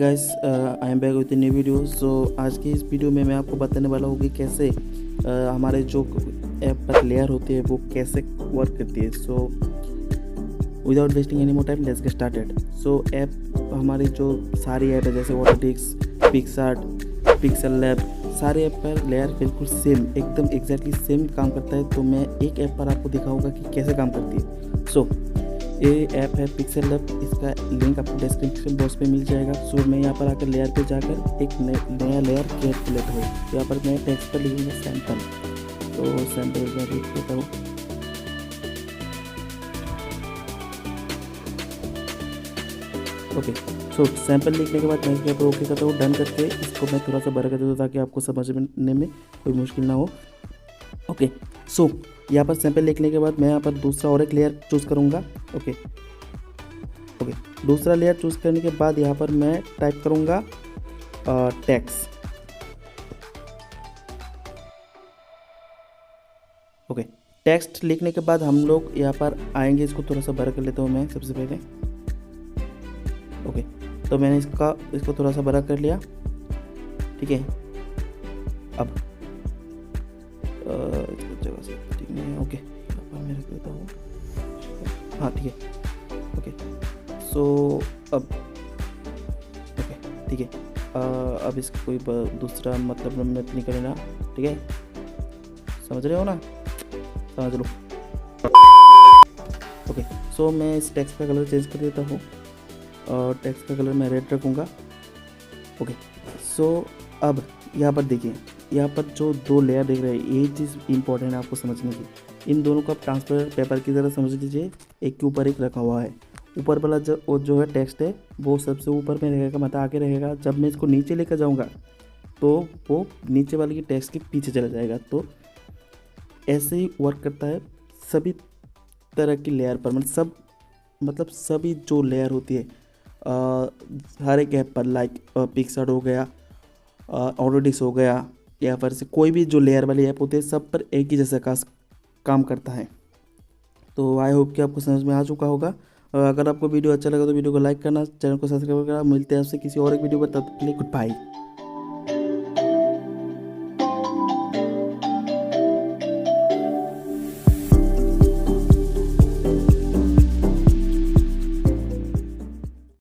Guys, I am back with new video. So आज की इस वीडियो में मैं आपको बताने वाला हूँ कि कैसे हमारे जो ऐप पर लेयर होती है वो कैसे वर्क करती है। So without wasting any more time let's get started. So app हमारी जो सारी ऐप है जैसे ऑटोडिस्क, पिक्सार्ट, पिक्सलैब, सारे ऐप पर लेयर बिल्कुल सेम एकदम एग्जैक्टली सेम काम करता है। तो मैं एक ऐप पर आपको दिखाऊंगा कि कैसे काम करती है। सो ये ऐप है पिक्सलैब, इसका लिंक आपको डिस्क्रिप्शन बॉक्स पे मिल जाएगा। सो मैं यहाँ पर आकर लेयर पे जाकर एक नया लेयर क्रिएट कर लेता हूँ। यहाँ पर मैं टेक्स्ट पर लिखूँगा सैम्पल, तो सैम्पल मैं लिख लेता हूँ। ओके, सो सैम्पल लिखने के बाद मैं यहाँ पर ओके करता हूँ। डन करके इसको मैं थोड़ा सा बड़ा कर देता हूँ ताकि आपको समझने में कोई मुश्किल ना हो। ओके, सो यहाँ पर सैंपल लिखने के बाद मैं यहाँ पर दूसरा और एक लेयर चूज़ करूँगा। ओके, दूसरा लेयर चूज़ करने के बाद यहाँ पर मैं टाइप करूँगा टेक्स्ट। ओके, टेक्स्ट लिखने के बाद हम लोग यहाँ पर आएंगे। इसको थोड़ा सा बड़ा कर लेता हूँ मैं सबसे पहले। ओके, तो मैंने इसको थोड़ा सा बड़ा कर लिया। ठीक है, अब जगह से ठीक नहीं है। ओके, यहाँ पर मैं रख देता हूँ। हाँ ठीक है। ओके, सो अब ओके ठीक है। अब इसका कोई दूसरा मतलब मत नहीं करना। ठीक है, समझ रहे हो ना, समझ लो। ओके, सो मैं इस टेक्स्ट का कलर चेंज कर देता हूँ और टेक्स्ट का कलर मैं रेड रखूँगा। ओके, सो अब यहाँ पर देखिए, यहाँ पर जो दो लेयर देख रहे हैं ये चीज़ इंपॉर्टेंट है आपको समझने की। इन दोनों को आप ट्रांसपेरेंट पेपर की तरह समझ लीजिए, एक के ऊपर एक रखा हुआ है। ऊपर वाला जो है टेक्स्ट है वो सबसे ऊपर में रहेगा, मतलब आगे रहेगा। जब मैं इसको नीचे लेकर जाऊँगा तो वो नीचे वाले की टेक्स्ट के पीछे चला जाएगा। तो ऐसे ही वर्क करता है सभी तरह की लेयर पर, मतलब सभी जो लेयर होती है हर एक ऐप पर, लाइक पिक्सार्ट हो गया, ऑटोडिस्क हो गया, या फिर से कोई भी जो लेयर वाली ऐप होती है सब पर एक ही जैसा काम करता है। तो आई होप कि आपको समझ में आ चुका होगा। अगर आपको वीडियो अच्छा लगा तो वीडियो को लाइक करना, चैनल को सब्सक्राइब करना। मिलते हैं आपसे किसी और एक वीडियो पर, तब तक के लिए गुड बाय।